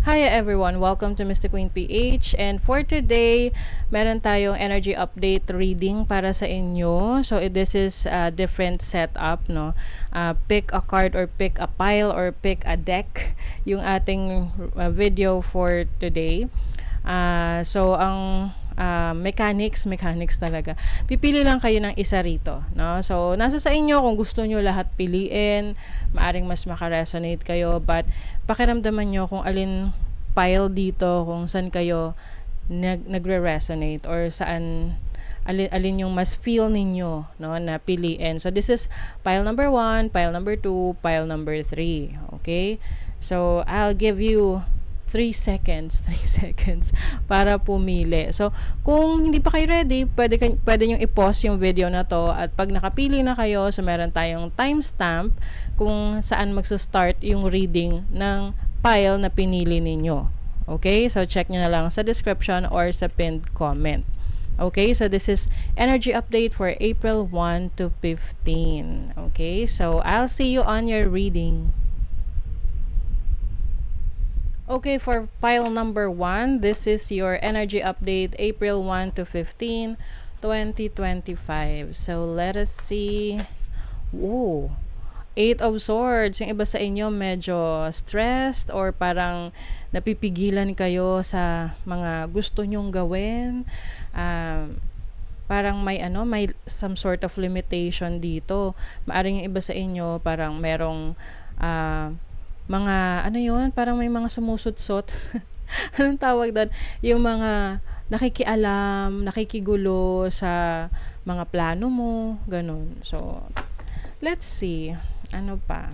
Hi everyone, welcome to Mr. Queen PH, and for today, meron tayong energy update reading para sa inyo. So this is a different setup, no? Pick a card or pick a pile or pick a deck yung ating video for today. So ang mechanics talaga. Pipili lang kayo ng isa rito, no? So nasa sa inyo kung gusto nyo lahat piliin, maaring mas makaresonate kayo, but pakiramdaman nyo kung alin pile dito, kung saan kayo nagre-resonate or saan alin yung mas feel ninyo, no, na piliin. So this is pile number 1, pile number 2, pile number 3. Okay? So I'll give you 3 seconds para pumili. So, kung hindi pa kayo ready, pwede nyo i-pause yung video na to, at pag nakapili na kayo, so meron tayong timestamp kung saan magsa-start yung reading ng pile na pinili ninyo. Okay? So, check nyo na lang sa description or sa pinned comment. Okay? So, this is energy update for April 1 to 15. Okay? So, I'll see you on your reading. Okay, for pile number 1, this is your energy update April 1 to 15, 2025. So, let us see. Ooh, 8 of Swords. Yung iba sa inyo medyo stressed or parang napipigilan kayo sa mga gusto nyong gawin. Parang may some sort of limitation dito. Maaring yung iba sa inyo parang merong mga parang may mga sumusutsot. Anong tawag doon? Yung mga nakikialam, nakikigulo sa mga plano mo, ganun. So, let's see. Ano pa?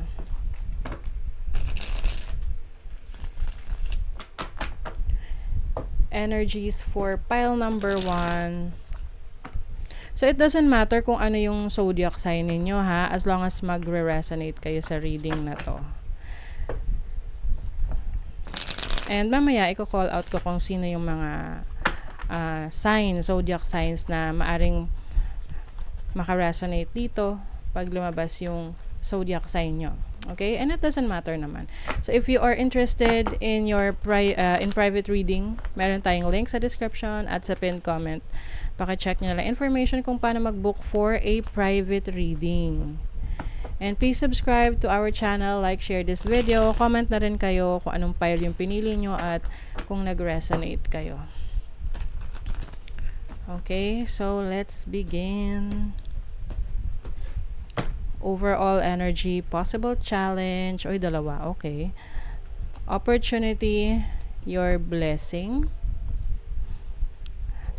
Energies for pile number 1. So, it doesn't matter kung ano yung zodiac sign ninyo, ha? As long as magre-resonate kayo sa reading na to. And mamaya, i-call out ko kung sino yung mga signs, zodiac signs na maaring makaresonate dito pag lumabas yung zodiac sign nyo. Okay? And it doesn't matter naman. So, if you are interested in your in private reading, meron tayong link sa description at sa pinned comment. Paki-check nyo na lang information kung paano mag-book for a private reading. And please subscribe to our channel, like, share this video, comment na rin kayo kung anong pile yung pinili nyo at kung nag-resonate kayo. Okay, so let's begin. Overall energy, possible challenge, oy dalawa, okay. Opportunity, your blessing.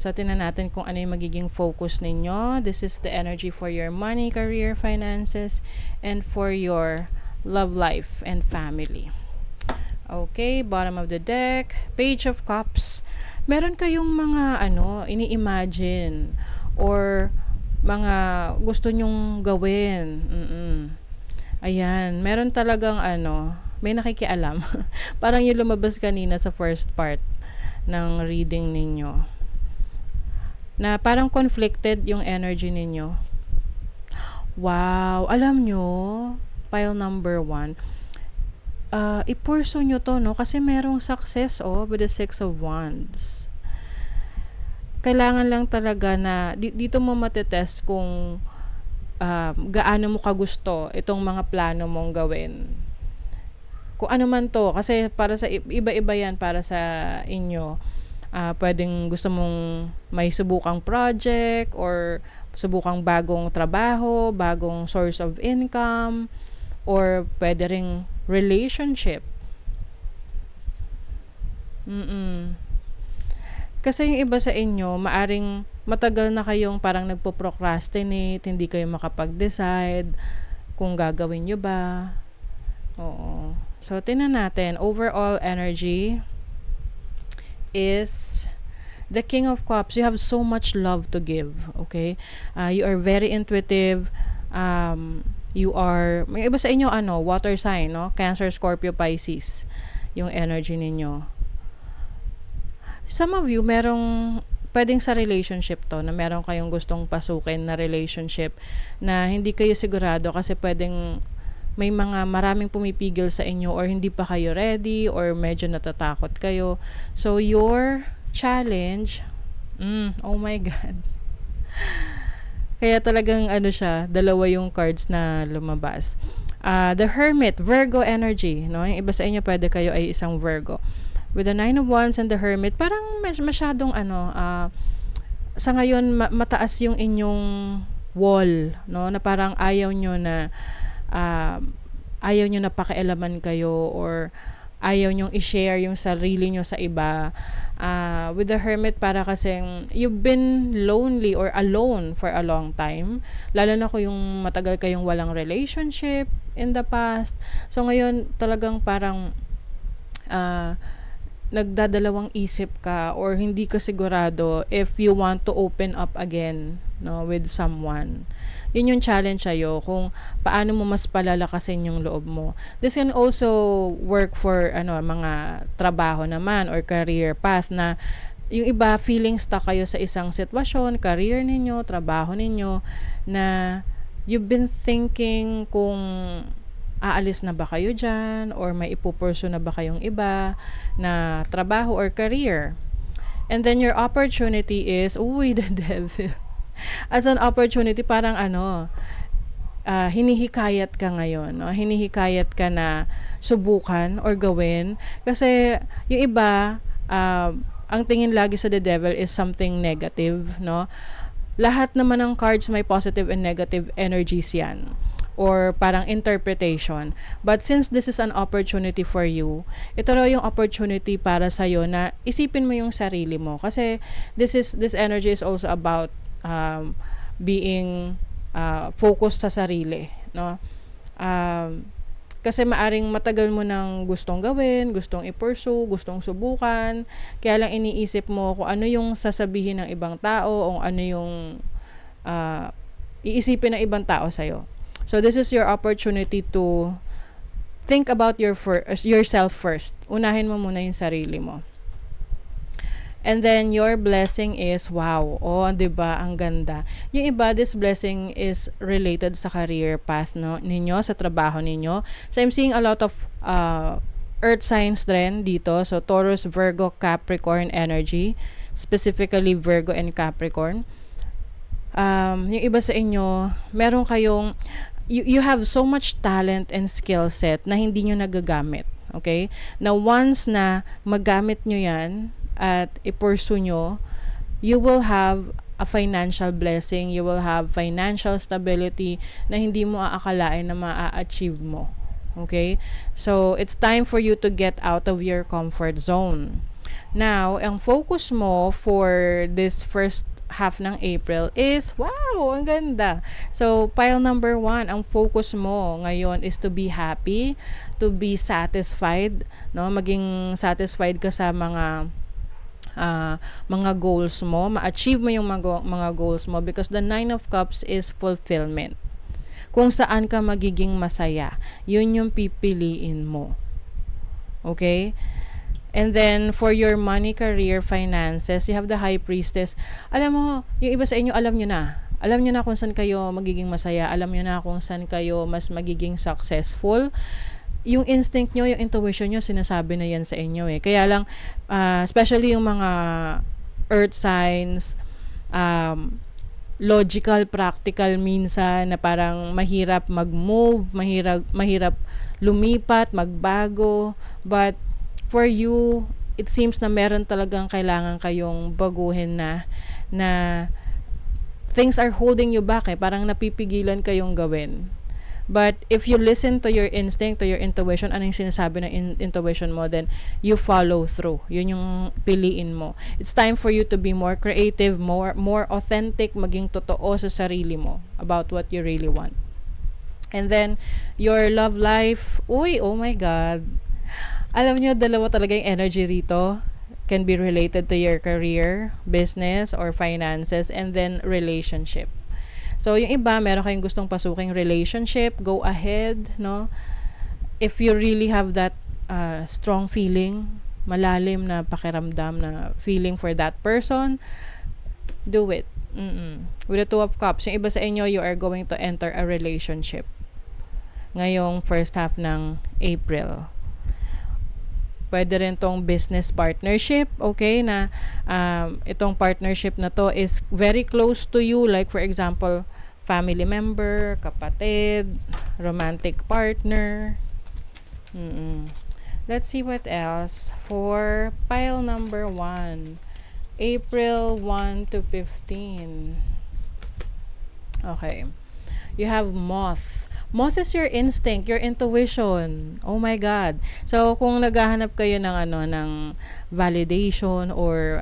So, tingnan natin kung ano yung magiging focus ninyo. This is the energy for your money, career, finances, and for your love life and family. Okay, bottom of the deck, Page of Cups. Meron kayong mga ini-imagine or mga gusto nyong gawin. Ayan, meron talagang may nakikialam. Parang yung lumabas kanina sa first part ng reading ninyo, na parang conflicted yung energy ninyo. Wow, alam nyo, pile number 1, i-pursue nyo to, no? Kasi merong success, with the 6 of Wands. Kailangan lang talaga na, dito mo matetest kung gaano mo kagusto itong mga plano mong gawin. Kung ano man to, kasi para sa iba-iba yan para sa inyo. Pwedeng gusto mong may subukang project or subukang bagong trabaho, bagong source of income, or pwede ring relationship. Kasi yung iba sa inyo, maaring matagal na kayong parang nagpo-procrastinate, hindi kayo makapag-decide kung gagawin nyo ba. Oo. So, tingnan natin. Overall energy is the King of Cups. You have so much love to give, okay? You are very intuitive. You are, may iba sa inyo water sign, no? Cancer, Scorpio, Pisces yung energy ninyo. Some of you merong pwedeng sa relationship to, na meron kayong gustong pasukin na relationship na hindi kayo sigurado kasi pwedeng may mga maraming pumipigil sa inyo or hindi pa kayo ready or medyo natatakot kayo. So, your challenge, oh my God. Kaya talagang ano siya, dalawa yung cards na lumabas. The Hermit, Virgo energy, no? Yung iba sa inyo pwede kayo ay isang Virgo. With the Nine of Wands and the Hermit, parang masyadong sa ngayon mataas yung inyong wall, no? Na parang ayaw nyo na pakialaman kayo or ayaw nyong i-share yung sarili nyo sa iba. With the Hermit, para kasing you've been lonely or alone for a long time. Lalo na kung yung matagal kayong walang relationship in the past. So ngayon talagang parang nagdadalawang isip ka or hindi ka sigurado if you want to open up again, no, with someone. Yun yung challenge sa'yo, kung paano mo mas palalakasin yung loob mo. This can also work for mga trabaho naman or career path, na yung iba feeling stuck kayo sa isang sitwasyon, career ninyo, trabaho ninyo, na you've been thinking kung aalis na ba kayo dyan or may ipupurso na ba kayong iba na trabaho or career. And then your opportunity is, the devil. As an opportunity, parang hinihikayat ka ngayon, no? Hinihikayat ka na subukan or gawin. Kasi yung iba, ang tingin lagi sa the devil is something negative, no? Lahat naman ng cards may positive and negative energies yan, or parang interpretation. But since this is an opportunity for you, ito raw yung opportunity para sa'yo na isipin mo yung sarili mo. Kasi this energy is also about being focused sa sarili, no? Kasi maaring matagal mo nang gustong gawin, gustong i-pursue, gustong subukan, kaya lang iniisip mo kung ano yung sasabihin ng ibang tao o ano yung iisipin ng ibang tao sa'yo. So this is your opportunity to think about yourself first. Unahin mo muna yung sarili mo. And then your blessing is, wow, diba, ang ganda. Yung iba, this blessing is related sa career path, no, ninyo, sa trabaho ninyo. So I'm seeing a lot of earth signs din dito. So Taurus, Virgo, Capricorn energy, specifically Virgo and Capricorn. Yung iba sa inyo, meron kayong you have so much talent and skill set na hindi nyo nagagamit. Okay? Now, once na magamit nyo yan at i-pursue nyo, you will have a financial blessing, you will have financial stability na hindi mo aakalain na maa-achieve mo. Okay? So, it's time for you to get out of your comfort zone. Now, ang focus mo for this first half ng April is, wow, ang ganda. So, pile number 1, ang focus mo ngayon is to be happy, to be satisfied, no? Maging satisfied ka sa mga goals mo, ma-achieve mo yung mga goals mo, because the 9 of Cups is fulfillment. Kung saan ka magiging masaya, yun yung pipiliin mo. Okay? And then, for your money, career, finances, you have the High Priestess. Alam mo, yung iba sa inyo, alam nyo na. Alam nyo na kung saan kayo magiging masaya. Alam nyo na kung saan kayo mas magiging successful. Yung instinct nyo, yung intuition nyo, sinasabi na yan sa inyo eh. Kaya lang, especially yung mga earth signs, logical, practical minsan, na parang mahirap mag-move, mahirap lumipat, magbago. But for you, it seems na meron talagang kailangan kayong baguhin na things are holding you back eh. Parang napipigilan kayong gawin. But if you listen to your instinct, to your intuition, anong sinasabi ng intuition mo, then you follow through. Yun yung piliin mo. It's time for you to be more creative, more authentic, maging totoo sa sarili mo about what you really want. And then, your love life, oh my God. Alam nyo, dalawa talaga yung energy rito. Can be related to your career, business, or finances, and then relationship. So, yung iba, meron kayong gustong pasuking relationship, go ahead, no? If you really have that strong feeling, malalim na pakiramdam na feeling for that person, do it. With the 2 of Cups, yung iba sa inyo, you are going to enter a relationship. ngayong first half ng April. Pwede rin tong business partnership, okay, na itong partnership na to is very close to you, like for example, family member, kapatid, romantic partner. Let's see what else for pile number 1. April 1 to 15. Okay. You have moth. Moth is your instinct, your intuition. Oh my God. So, kung naghahanap kayo ng ng validation or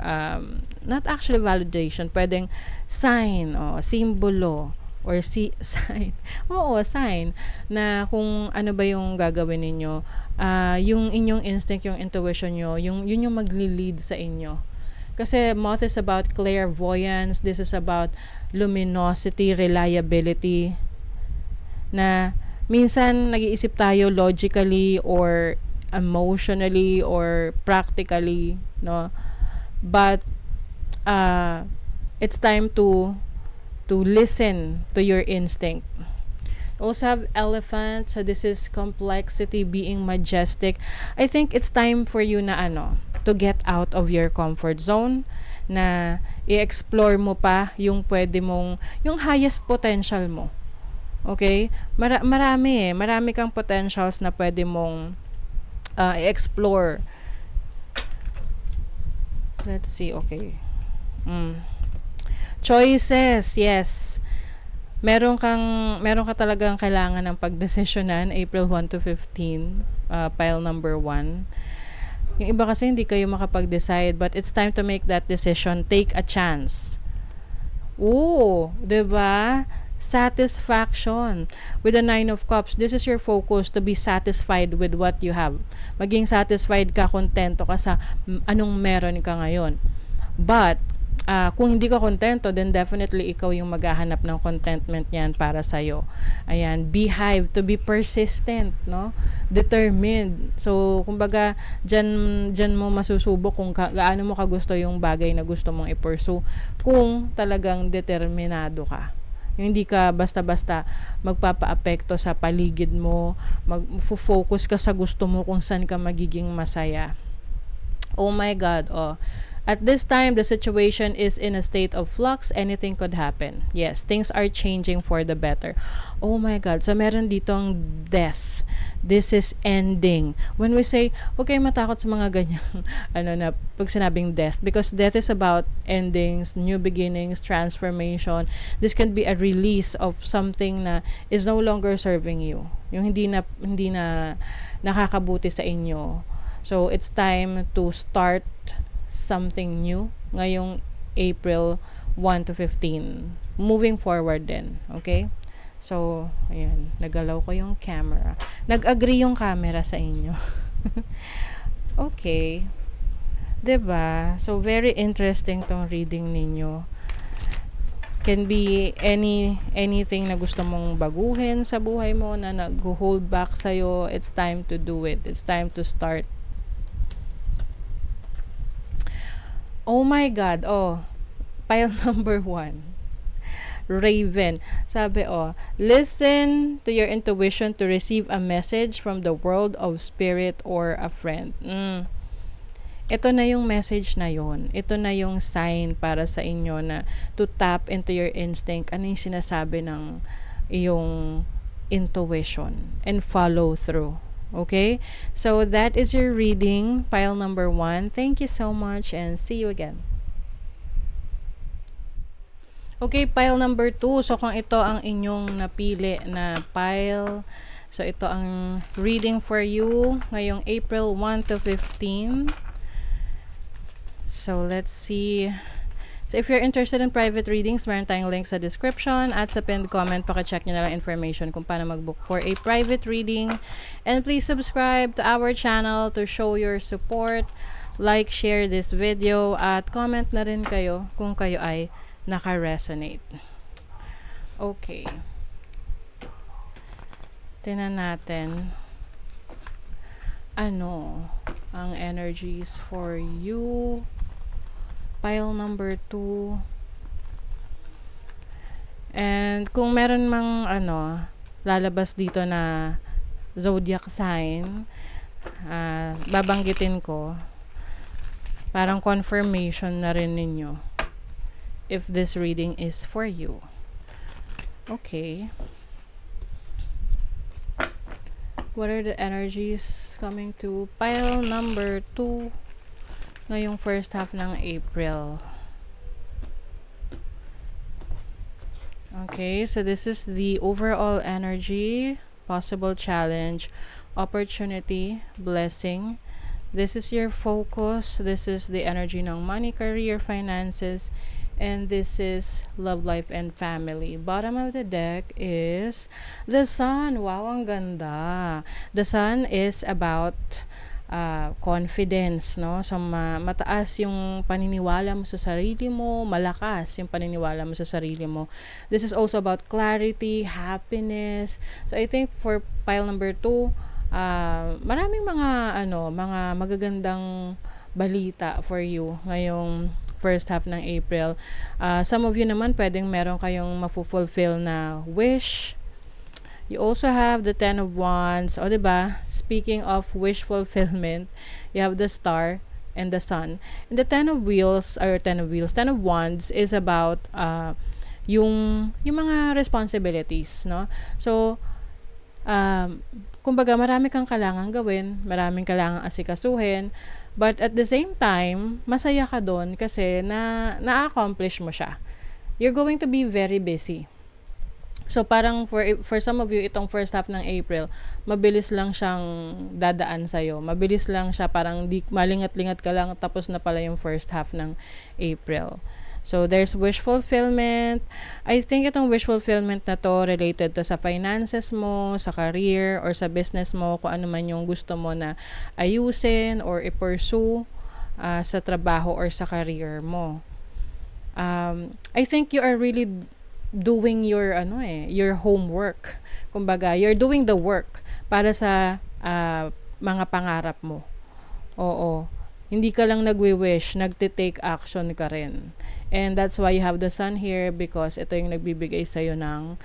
not actually validation, pwedeng sign o simbolo or sign. Oo, sign na kung ano ba yung gagawin ninyo. Yung inyong instinct, yung intuition nyo, yun yung magli-lead sa inyo. Kasi moth is about clairvoyance. This is about luminosity, reliability. Na minsan nag-iisip tayo logically or emotionally or practically, no? But it's time to listen to your instinct. Also have elephant, so this is complexity, being majestic. I think it's time for you na to get out of your comfort zone, na i-explore mo pa yung pwede mong, yung highest potential mo. Okay? Marami kang potentials na pwede mong i-explore. Let's see, okay. Choices, yes. Meron ka talagang kailangan ng pagdesisyonan, April 1 to 15, pile number 1. Yung iba kasi hindi kayo makapag-decide, but it's time to make that decision. Take a chance. Oo, 'di ba? Satisfaction. With the 9 of Cups, this is your focus, to be satisfied with what you have. Maging satisfied ka, kontento ka sa anong meron ka ngayon. But kung hindi ka kontento, then definitely ikaw yung maghahanap ng contentment niyan para sa'yo. Ayan, beehive, to be persistent, no? Determined. So, kumbaga, dyan mo masusubok kung gaano mo kagusto yung bagay na gusto mong i-pursue, kung talagang determinado ka. Yung hindi ka basta-basta magpapa-apekto sa paligid mo, mag-focus ka sa gusto mo kung saan ka magiging masaya. Oh my God, oh. At this time, the situation is in a state of flux. Anything could happen. Yes, things are changing for the better. Oh my God. So, meron ditong death. This is ending. When we say, huwag kayong matakot sa mga ganyang, na pag sinabing death. Because death is about endings, new beginnings, transformation. This can be a release of something na is no longer serving you. Yung hindi na nakakabuti sa inyo. So, it's time to start something new ngayong April 1 to 15. Moving forward din. Okay? So, ayan. Nagalaw ko yung camera. Nag-agree yung camera sa inyo. Okay. 'Di ba? So, very interesting tong reading ninyo. Can be anything na gusto mong baguhin sa buhay mo na nag-hold back sa'yo. It's time to do it. It's time to start. Oh my God, pile number 1. Raven. Sabi, listen to your intuition to receive a message from the world of spirit or a friend. Ito na yung message na yon. Ito na yung sign para sa inyo na to tap into your instinct. Ano yung sinasabi ng iyong intuition and follow through. Okay? So, that is your reading, pile number 1. Thank you so much and see you again. Okay, pile number 2. So, kung ito ang inyong napili na pile, so ito ang reading for you ngayong April 1 to 15. So, let's see. So, if you're interested in private readings, meron tayong link sa description at sa pinned comment. Paka-check nyo na lang information kung paano mag-book for a private reading. And please subscribe to our channel to show your support. Like, share this video, at comment na rin kayo kung kayo ay naka-resonate. Okay. Tingnan natin ano ang energies for you. Pile number 2. And kung meron mang lalabas dito na zodiac sign, babanggitin ko, parang confirmation na rin ninyo if this reading is for you. Okay. What are the energies coming to pile number 2 ngayong first half ng April? Okay, so this is the overall energy, possible challenge, opportunity, blessing. This is your focus. This is the energy ng money, career, finances, and this is love life and family. Bottom of the deck is the Sun. Wow, ang ganda. The Sun is about confidence, no? So mataas yung paniniwala mo sa sarili mo, malakas yung paniniwala mo sa sarili mo. This is also about clarity, happiness. So I think for pile number 2, maraming mga magagandang balita for you ngayong first half ng April. Some of you naman pwedeng meron kayong mafulfill na wish. You also have the Ten of Wands. O, diba? Speaking of wish fulfillment, you have the Star and the Sun. And the Ten of Wands is about yung mga responsibilities, no? So, kumbaga, marami kang kailangan gawin, maraming kailangan asikasuhin, but at the same time, masaya ka doon kasi na-accomplish mo siya. You're going to be very busy. So parang for some of you, itong first half ng April, mabilis lang siyang dadaan sa'yo. Mabilis lang siya, parang di malingat-lingat ka lang, tapos na pala yung first half ng April. So there's wish fulfillment. I think itong wish fulfillment na to related to sa finances mo, sa career, or sa business mo, kung ano man yung gusto mo na ayusin or i-pursue sa trabaho or sa career mo. I think you are really doing your homework. Kumbaga, you're doing the work para sa mga pangarap mo. Oo. Hindi ka lang nagwi-wish, nagte-take action ka rin. And that's why you have the Sun here, because ito yung nagbibigay sa'yo ng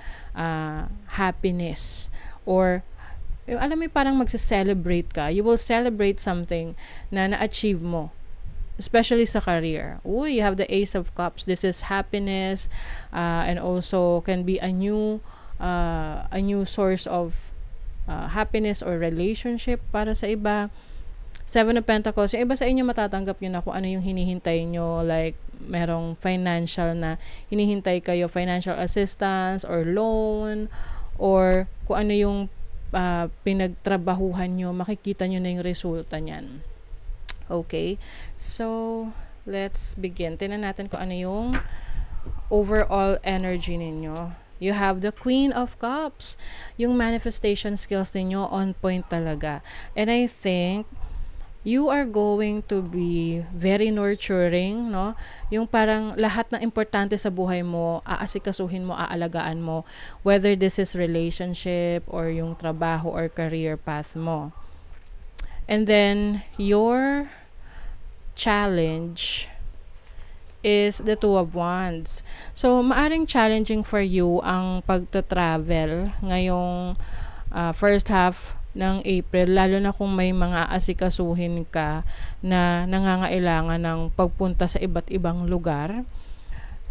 happiness. Or, alam mo, parang magse-celebrate ka. You will celebrate something na na-achieve mo. Especially sa career. You have the Ace of Cups. This is happiness, and also can be a new source of happiness or relationship para sa iba. Seven of Pentacles. Yung iba sa inyo matatanggap nyo na kung ano yung hinihintay nyo, like merong financial na hinihintay kayo, financial assistance or loan, or kung ano yung pinagtrabahuhan nyo, makikita nyo na yung resulta nyan. Okay, so let's begin. Tingnan natin kung ano yung overall energy ninyo. You have the Queen of Cups. Yung manifestation skills ninyo on point talaga. And I think you are going to be very nurturing, no? Yung parang lahat ng importante sa buhay mo, aasikasuhin mo, aalagaan mo, whether this is relationship or yung trabaho or career path mo. And then, your challenge is the Two of Wands. So, maaring challenging for you ang pagta-travel ngayong first half ng April, lalo na kung may mga asikasuhin ka na nangangailangan ng pagpunta sa iba't ibang lugar.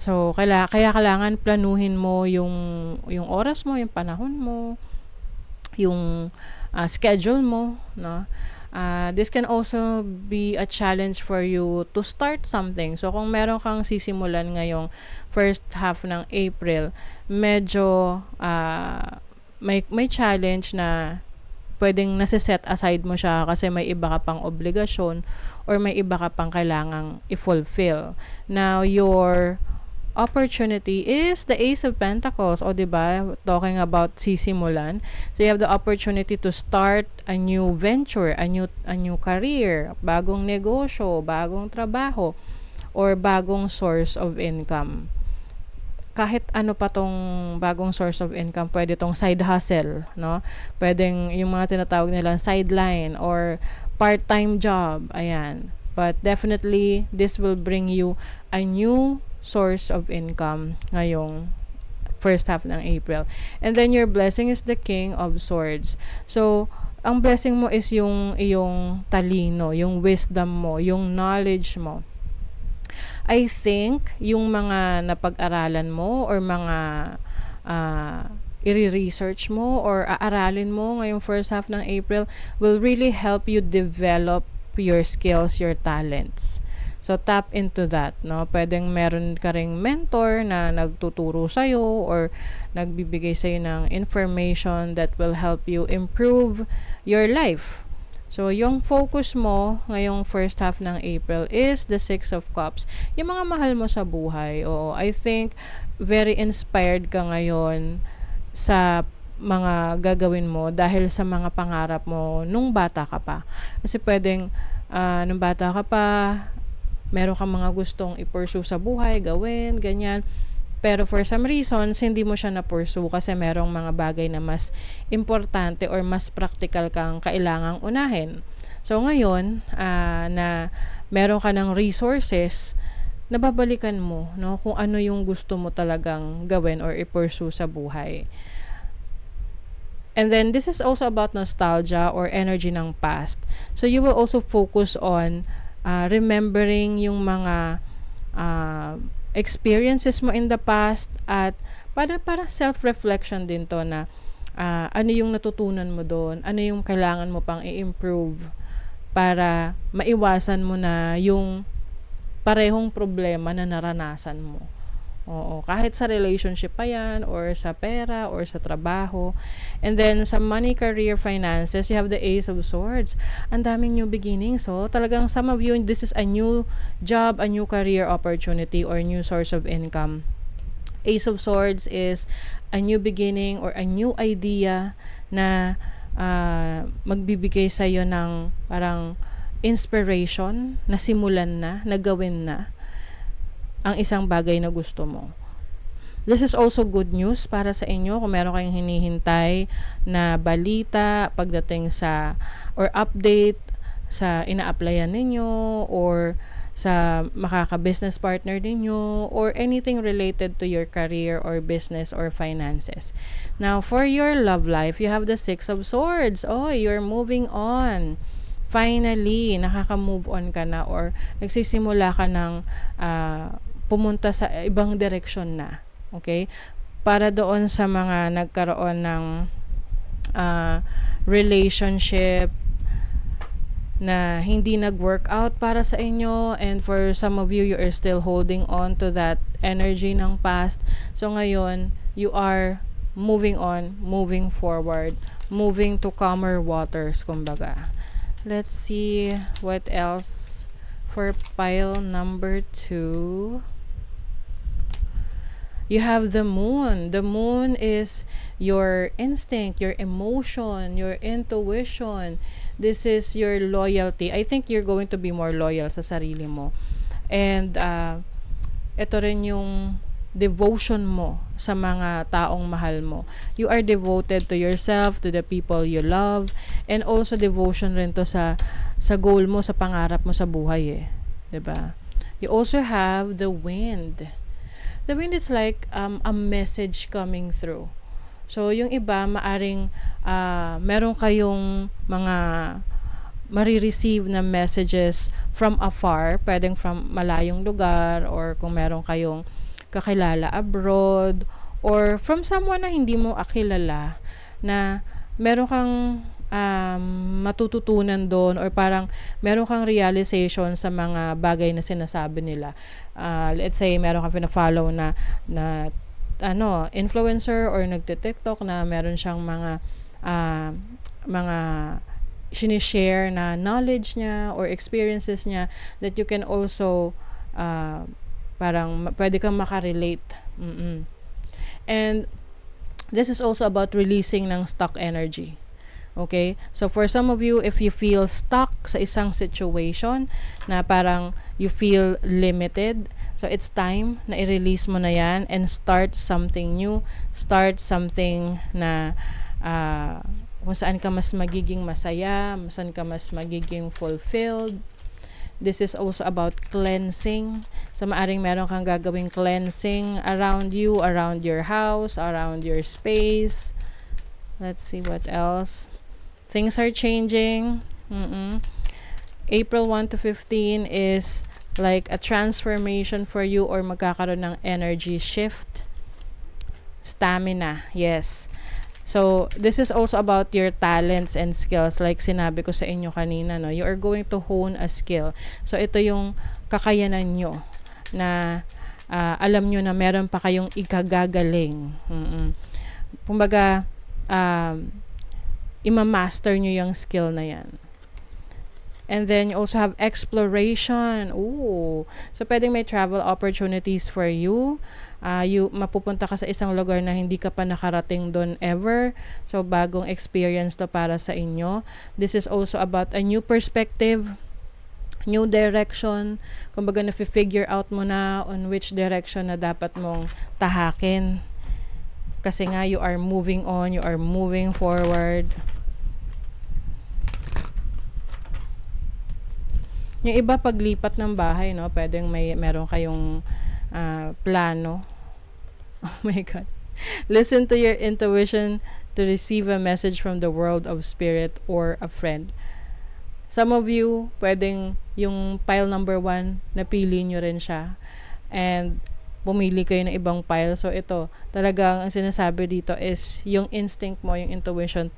So, kaya kailangan planuhin mo yung oras mo, yung panahon mo, yung schedule mo, no? This can also be a challenge for you to start something. So, kung meron kang sisimulan ngayong first half ng April, medyo may challenge na pwedeng nasa-set aside mo siya kasi may iba ka pang obligasyon or may iba ka pang kailangang i-fulfill. Now, your opportunity is the Ace of Pentacles. O, diba? Talking about sisimulan. So, you have the opportunity to start a new venture, a new career, bagong negosyo, bagong trabaho, or bagong source of income. Kahit ano pa tong bagong source of income, pwede tong side hustle, no? Pwedeng yung mga tinatawag nilang sideline or part-time job. Ayan. But definitely, this will bring you a new source of income ngayong first half ng April. And then your blessing is the King of Swords. So, ang blessing mo is yung iyong talino, yung wisdom mo, yung knowledge mo. I think yung mga napag-aralan mo or mga i-research mo or aaralin mo ngayong first half ng April will really help you develop your skills, your talents. So, tap into that, no? Pwedeng meron ka ring mentor na nagtuturo sa'yo or nagbibigay sa'yo ng information that will help you improve your life. So, yung focus mo ngayong first half ng April is the Six of Cups. Yung mga mahal mo sa buhay. Oo, I think very inspired ka ngayon sa mga gagawin mo dahil sa mga pangarap mo nung bata ka pa. Kasi pwedeng nung bata ka pa, meron kang mga gustong i-pursue sa buhay, gawin, ganyan. Pero for some reasons, hindi mo siya na-pursue kasi merong mga bagay na mas importante or mas practical kang kailangang unahin. So ngayon, na meron ka ng resources, nababalikan mo, no, kung ano yung gusto mo talagang gawin or i-pursue sa buhay. And then, this is also about nostalgia or energy ng past. So, you will also focus on remembering yung mga experiences mo in the past at para self-reflection din to na ano yung natutunan mo doon, ano yung kailangan mo pang i-improve para maiwasan mo na yung parehong problema na naranasan mo. Oo, kahit sa relationship pa yan, or sa pera, or sa trabaho. And then, sa money, career, finances, you have the Ace of Swords. Ang daming new beginnings. So, talagang some of you, this is a new job, a new career opportunity, or new source of income. Ace of Swords is a new beginning or a new idea na magbibigay sa'yo ng parang inspiration na simulan na, na gawin na ang isang bagay na gusto mo. This is also good news para sa inyo kung meron kayong hinihintay na balita pagdating sa or update sa ina-applyan ninyo or sa makaka-business partner ninyo or anything related to your career or business or finances. Now, for your love life, you have the Six of Swords. Oh, you're moving on. Finally, nakaka-move on ka na or nagsisimula ka ng pumunta sa ibang direksyon na. Okay? Para doon sa mga nagkaroon ng relationship na hindi nag-work out para sa inyo, and for some of you, you are still holding on to that energy ng past. So ngayon, you are moving on, moving forward, moving to calmer waters, kumbaga. Let's see what else for pile number 2. You have the moon. The moon is your instinct, your emotion, your intuition. This is your loyalty. I think you're going to be more loyal sa sarili mo. And ito rin yung devotion mo sa mga taong mahal mo. You are devoted to yourself, to the people you love, and also devotion rin to sa goal mo, sa pangarap mo sa buhay, 'di ba? You also have the wind. The wind is like a message coming through. So, yung iba, maaring meron kayong mga marireceive na messages from afar, pwedeng from malayong lugar, or kung meron kayong kakilala abroad, or from someone na hindi mo akilala, na meron kang matututunan doon, or parang meron kang realization sa mga bagay na sinasabi nila. Let's say meron kang pina-follow na influencer or nagte-TikTok na meron siyang mga sinishare na knowledge niya or experiences niya that you can also parang pwede kang makarelate. And this is also about releasing ng stuck energy. Okay? So, for some of you, if you feel stuck sa isang situation na parang you feel limited, so it's time na i-release mo na yan and start something new. Start something na kung saan ka mas magiging masaya, saan ka mas magiging fulfilled. This is also about cleansing. So maaring meron kang gagawing cleansing around you, around your house, around your space. Let's see what else. Things are changing. April 1 to 15 is like a transformation for you, or magkakaroon ng energy shift. Stamina, yes. So, this is also about your talents and skills. Like sinabi ko sa inyo kanina, no? You are going to hone a skill. So, ito yung kakayanan nyo na alam nyo na meron pa kayong ikagagaling. Kumbaga, ima-master nyo yung skill na yan. And then, you also have exploration. Ooh. So, pwedeng may travel opportunities for you. Mapupunta ka sa isang lugar na hindi ka pa nakarating doon ever. So, bagong experience to para sa inyo. This is also about a new perspective, new direction. Kumbaga, na-figure out mo na on which direction na dapat mong tahakin. Kasi nga, you are moving on, you are moving forward. Yung iba, paglipat ng bahay, no? Pwedeng meron kayong plano. Oh my God. Listen to your intuition to receive a message from the world of spirit or a friend. Some of you, pwedeng yung pile number 1, napili nyo rin siya. And pumili kayo ng ibang pile. So ito, talagang ang sinasabi dito is yung instinct mo, yung intuition,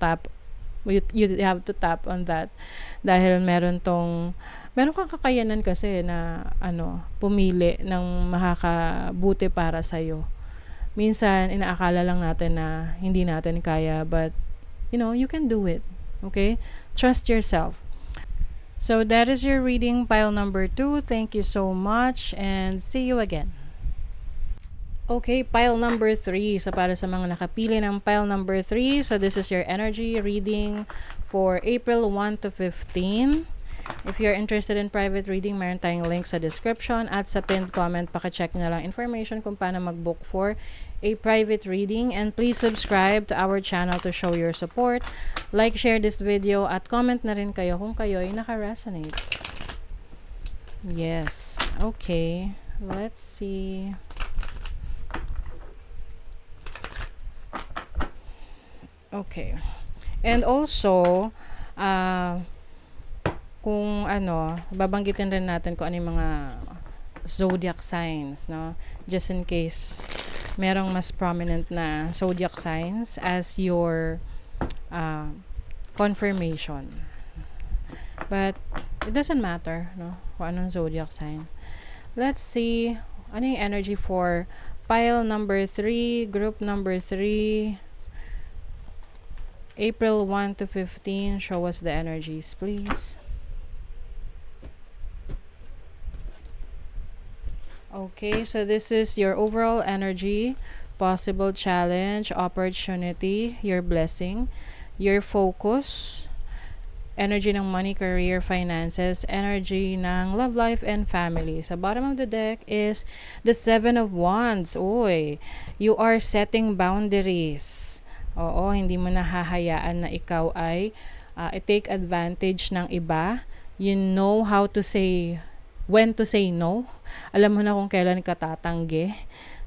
you have to tap on that. Dahil meron kang kakayanan kasi na pumili ng makakabuti para sa'yo. Minsan, inaakala lang natin na hindi natin kaya, but, you can do it. Okay? Trust yourself. So, that is your reading, pile number 2. Thank you so much, and see you again. Okay, pile number 3. So, para sa mga nakapili ng pile number 3, so this is your energy reading for April 1 to 15. If you're interested in private reading, meron tayong link sa description at sa pinned comment. Paka-check nyo lang information kung paano mag-book for a private reading. And please subscribe to our channel to show your support. Like, share this video, at comment na rin kayo kung kayo ay naka-resonate. Yes. Okay. Let's see. Okay. And also, kung babanggitin rin natin kung ano yung mga zodiac signs, no? Just in case merong mas prominent na zodiac signs as your confirmation. But it doesn't matter, no? Kung anong zodiac sign. Let's see ano yung energy for pile number 3, group number 3, April 1 to 15. Show us the energies, please. Okay, so this is your overall energy, possible challenge, opportunity, your blessing, your focus, energy ng money, career, finances, energy ng love life, and family. Sa bottom of the deck is the 7 of Wands. Uy, you are setting boundaries. Oo, hindi mo nahahayaan na ikaw ay i-take advantage ng iba. You know how to say when to say no. Alam mo na kung kailan ka tatanggi.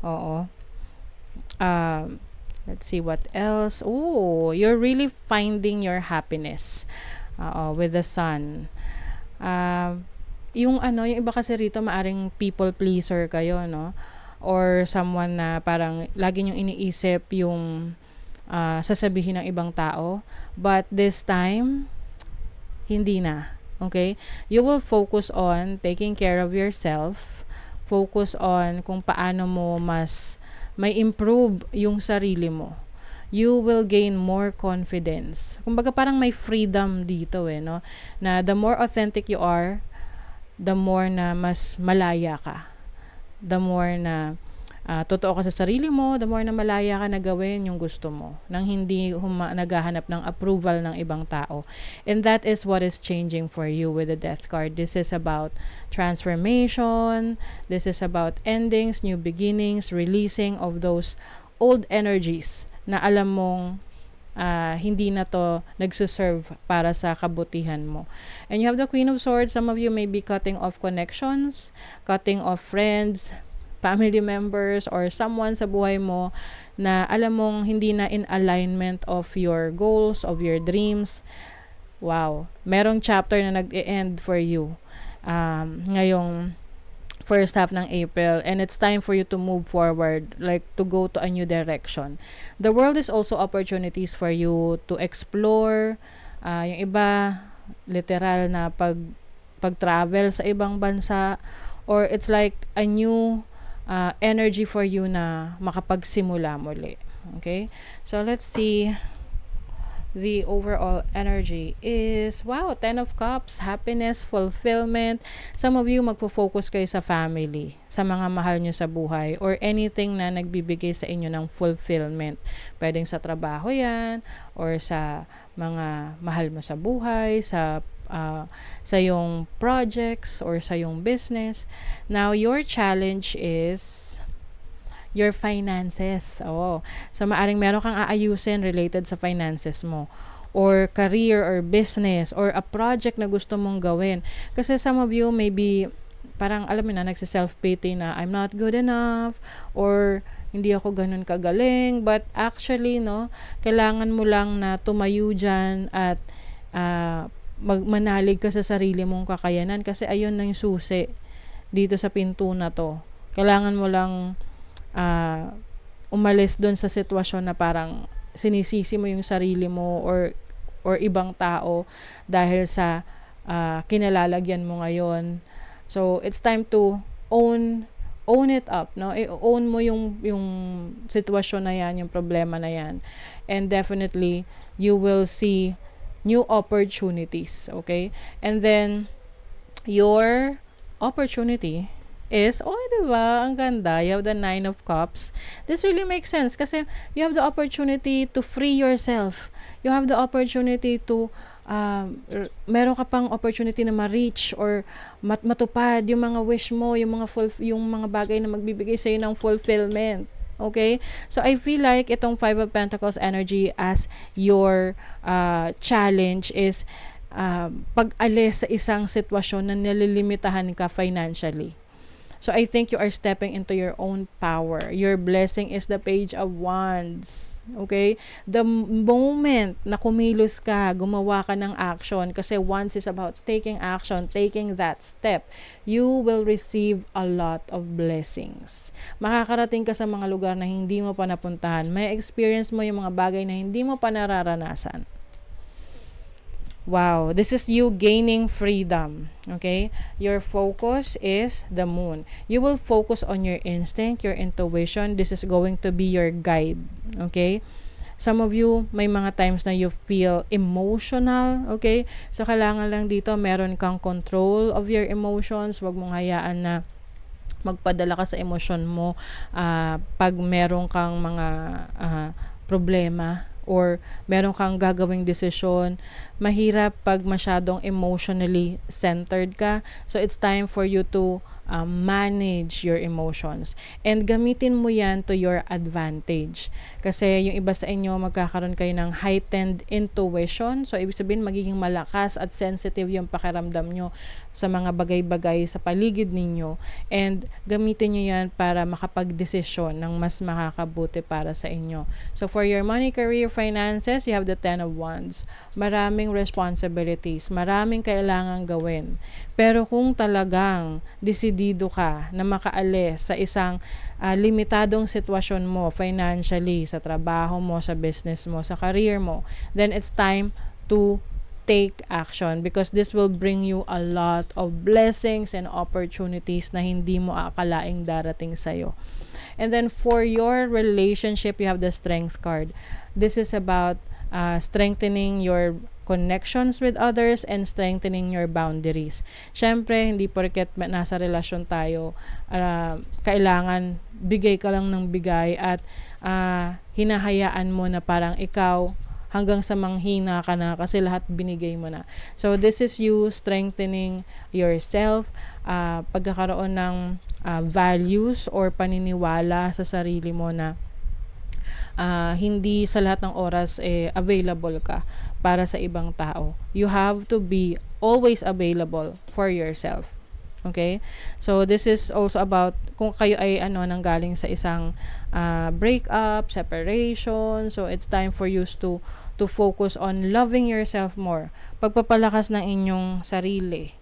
Oo. Let's see what else. Oh, you're really finding your happiness. With the sun. Yung iba kasi rito maaring people pleaser kayo, no? Or someone na parang lagi niyong iniisip yung sasabihin ng ibang tao. But this time, hindi na. Okay? You will focus on taking care of yourself. Focus on kung paano mo mas may improve yung sarili mo. You will gain more confidence. Kumbaga parang may freedom dito no? Na the more authentic you are, the more na mas malaya ka. The more na totoo ka sa sarili mo, the more na malaya ka na gawin yung gusto mo nang hindi naghahanap ng approval ng ibang tao. And that is what is changing for you with the Death card. This is about transformation. This is about endings, new beginnings, releasing of those old energies na alam mong hindi na to nagsuserve para sa kabutihan mo. And you have the Queen of Swords. Some of you may be cutting off connections, cutting off friends, family members, or someone sa buhay mo na alam mong hindi na in alignment of your goals, of your dreams. Wow, merong chapter na nag-e-end for you ngayong first half ng April, and it's time for you to move forward, like to go to a new direction. The world is also opportunities for you to explore. Yung iba, literal na pag-travel sa ibang bansa, or it's like a new energy for you na makapagsimula muli. Okay? So, let's see. The overall energy is, wow, 10 of Cups, happiness, fulfillment. Some of you magpo-focus kayo sa family, sa mga mahal nyo sa buhay, or anything na nagbibigay sa inyo ng fulfillment. Pwedeng sa trabaho yan, or sa mga mahal mo sa buhay, sa yung projects, or sa yung business. Now, your challenge is your finances. So maaring meron kang aayusin related sa finances mo, or career, or business, or a project na gusto mong gawin. Kasi some of you maybe parang alam mo na nagsi-self-pity na I'm not good enough, or hindi ako ganun kagaling, but actually kailangan mo lang na tumayo dyan at manalig ka sa sarili mong kakayanan, kasi ayun na yung susi dito sa pinto na to. Kailangan mo lang umalis doon sa sitwasyon na parang sinisisi mo yung sarili mo or ibang tao dahil sa kinalalagyan mo ngayon. So it's time to own it up, own mo yung sitwasyon na yan, yung problema na yan, and definitely you will see new opportunities. Okay? And then your opportunity is, diba? Ang ganda. You have the 9 of Cups. This really makes sense kasi you have the opportunity to free yourself. You have the opportunity to meron ka pang opportunity na ma-reach or matupad yung mga wish mo, yung mga bagay na magbibigay sa'yo ng fulfillment. Okay? So, I feel like itong 5 of Pentacles energy as your challenge is pag-alis sa isang sitwasyon na nililimitahan ka financially. So, I think you are stepping into your own power. Your blessing is the Page of Wands. Okay? The moment na kumilos ka, gumawa ka ng action, kasi Wands is about taking action, taking that step, you will receive a lot of blessings. Makakarating ka sa mga lugar na hindi mo pa napuntahan. May experience mo yung mga bagay na hindi mo pa nararanasan. Wow, this is you gaining freedom. Okay? Your focus is the Moon. You will focus on your instinct, your intuition. This is going to be your guide. Okay? Some of you, may mga times na you feel emotional. Okay? So, kailangan lang dito, meron kang control of your emotions. Huwag mong hayaan na magpadala ka sa emosyon mo pag meron kang mga problema, or meron kang gagawing desisyon. Mahirap pag masyadong emotionally centered ka. So, it's time for you to manage your emotions. And gamitin mo yan to your advantage. Kasi yung iba sa inyo, magkakaroon kayo ng heightened intuition. So, ibig sabihin, magiging malakas at sensitive yung pakiramdam nyo sa mga bagay-bagay sa paligid ninyo. And gamitin nyo yan para makapag-desisyon ng mas makakabuti para sa inyo. So, for your money, career, finances, you have the 10 of Wands. Maraming responsibilities, maraming kailangan gawin. Pero kung talagang desidido ka na makaalis sa isang limitadong sitwasyon mo financially, sa trabaho mo, sa business mo, sa career mo, then it's time to take action, because this will bring you a lot of blessings and opportunities na hindi mo akalaing darating sa'yo. And then for your relationship, you have the Strength card. This is about strengthening your connections with others and strengthening your boundaries. Syempre, hindi porket nasa relasyon tayo, kailangan bigay ka lang ng bigay at hinahayaan mo na parang ikaw hanggang sa manghina ka na kasi lahat binigay mo na. So, this is you strengthening yourself, pagkakaroon ng values or paniniwala sa sarili mo na hindi sa lahat ng oras available ka para sa ibang tao. You have to be always available for yourself. Okay? So, this is also about kung kayo ay nanggaling sa isang breakup, separation. So, it's time for you to focus on loving yourself more. Pagpapalakas ng inyong sarili,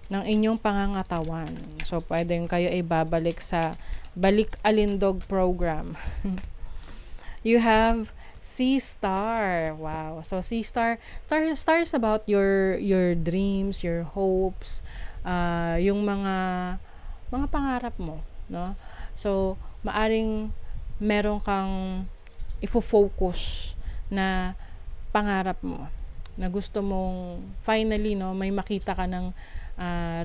ng inyong pangangatawan. So, pwedeng kayo ay babalik sa Balik Alindog program. You have Sea Star. Wow. So, Sea Star, star is about your dreams, your hopes, yung mga pangarap mo, no? So, maaring meron kang ifo-focus na pangarap mo, na gusto mong finally, no, may makita ka ng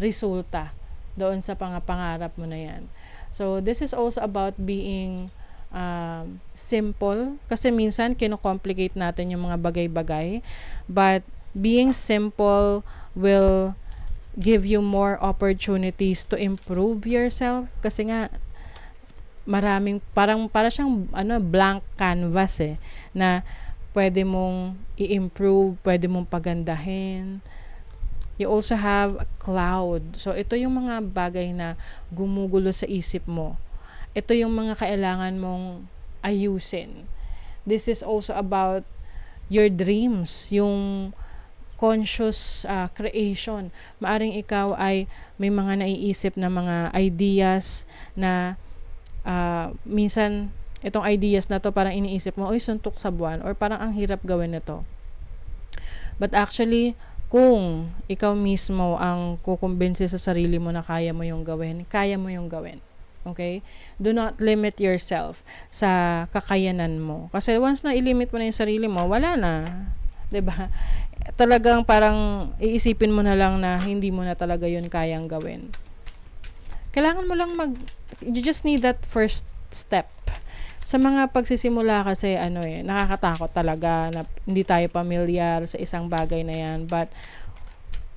resulta doon sa pangarap mo na yan. So, this is also about being simple, kasi minsan kino-complicate natin yung mga bagay-bagay, but being simple will give you more opportunities to improve yourself, kasi nga para siyang blank canvas na pwede mong i-improve, pwede mong pagandahin. You also have a cloud. So, ito yung mga bagay na gumugulo sa isip mo. Ito yung mga kailangan mong ayusin. This is also about your dreams, yung conscious creation. Maaring ikaw ay may mga naiisip na mga ideas na minsan itong ideas na to parang iniisip mo, suntok sa buwan, or parang ang hirap gawin nito. But actually, kung ikaw mismo ang kukumbinsi sa sarili mo na kaya mo yung gawin, kaya mo yung gawin. Okay? Do not limit yourself sa kakayanan mo. Kasi once na ilimit mo na yung sarili mo, wala na. 'Di ba? Talagang parang iisipin mo na lang na hindi mo na talaga yun kayang gawin. Kailangan mo lang you just need that first step. Sa mga pagsisimula kasi nakakatakot talaga na hindi tayo pamilyar sa isang bagay na yan. But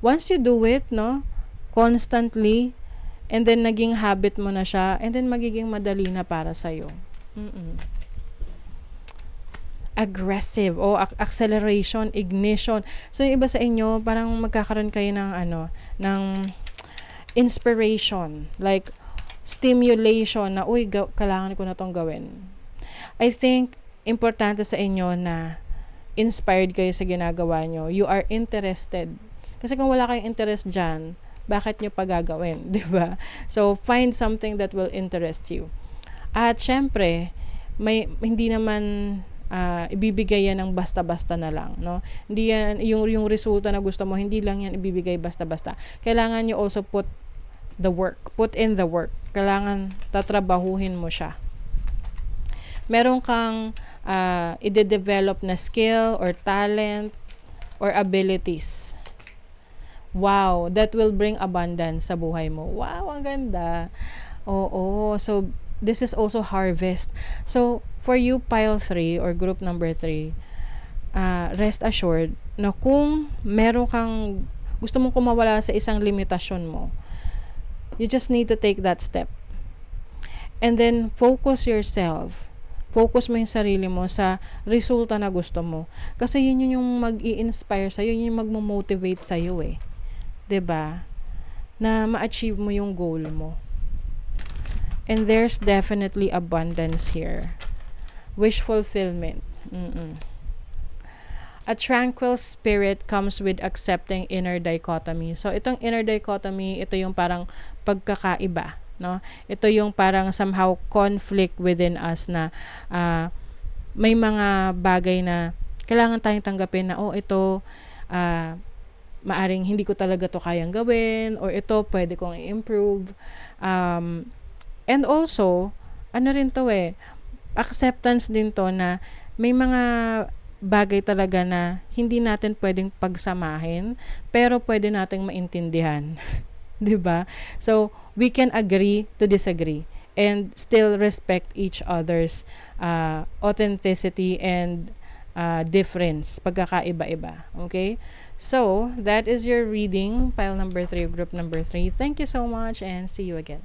once you do it, no, constantly, and then naging habit mo na siya, and then magiging madali na para sa'yo. Aggressive o acceleration, ignition. So yung iba sa inyo, parang magkakaroon kayo ng ng inspiration, like stimulation na kailangan ko na tong gawin. I think importante sa inyo na inspired kayo sa ginagawa nyo. You are interested. Kasi kung wala kayong interest dyan, bakit nyo pa gagawin? Diba? So, find something that will interest you. At syempre, hindi naman ibibigay yan ng basta-basta na lang, no? Hindi yan, yung resulta na gusto mo, hindi lang yan ibibigay basta-basta. Kailangan nyo also put in the work. Kailangan tatrabahuhin mo siya. Meron kang i-develop na skill or talent or abilities. Wow, that will bring abundance sa buhay mo. Wow, ang ganda. Oo, so this is also harvest. So, for you, pile 3 or group number 3, rest assured na kung meron kang gusto mong kumawala sa isang limitasyon mo, you just need to take that step. And then, focus mo yung sarili mo sa resulta na gusto mo. Kasi yun yung mag-i-inspire sa'yo, yun yung mag-motivate sa'yo 'Diba? Na ma-achieve mo yung goal mo. And there's definitely abundance here. Wish fulfillment. A tranquil spirit comes with accepting inner dichotomy. So, itong inner dichotomy, ito yung parang pagkakaiba, no? Ito yung parang somehow conflict within us na may mga bagay na kailangan tayong tanggapin na ito maaring hindi ko talaga to kayang gawin, or ito pwede kong i-improve. And also, acceptance din to na may mga bagay talaga na hindi natin pwedeng pagsamahin, pero pwede nating maintindihan. 'Di ba? So, we can agree to disagree and still respect each other's authenticity and difference, pagkakaiba-iba. Okay? So, that is your reading, pile number 3, group number 3. Thank you so much and see you again.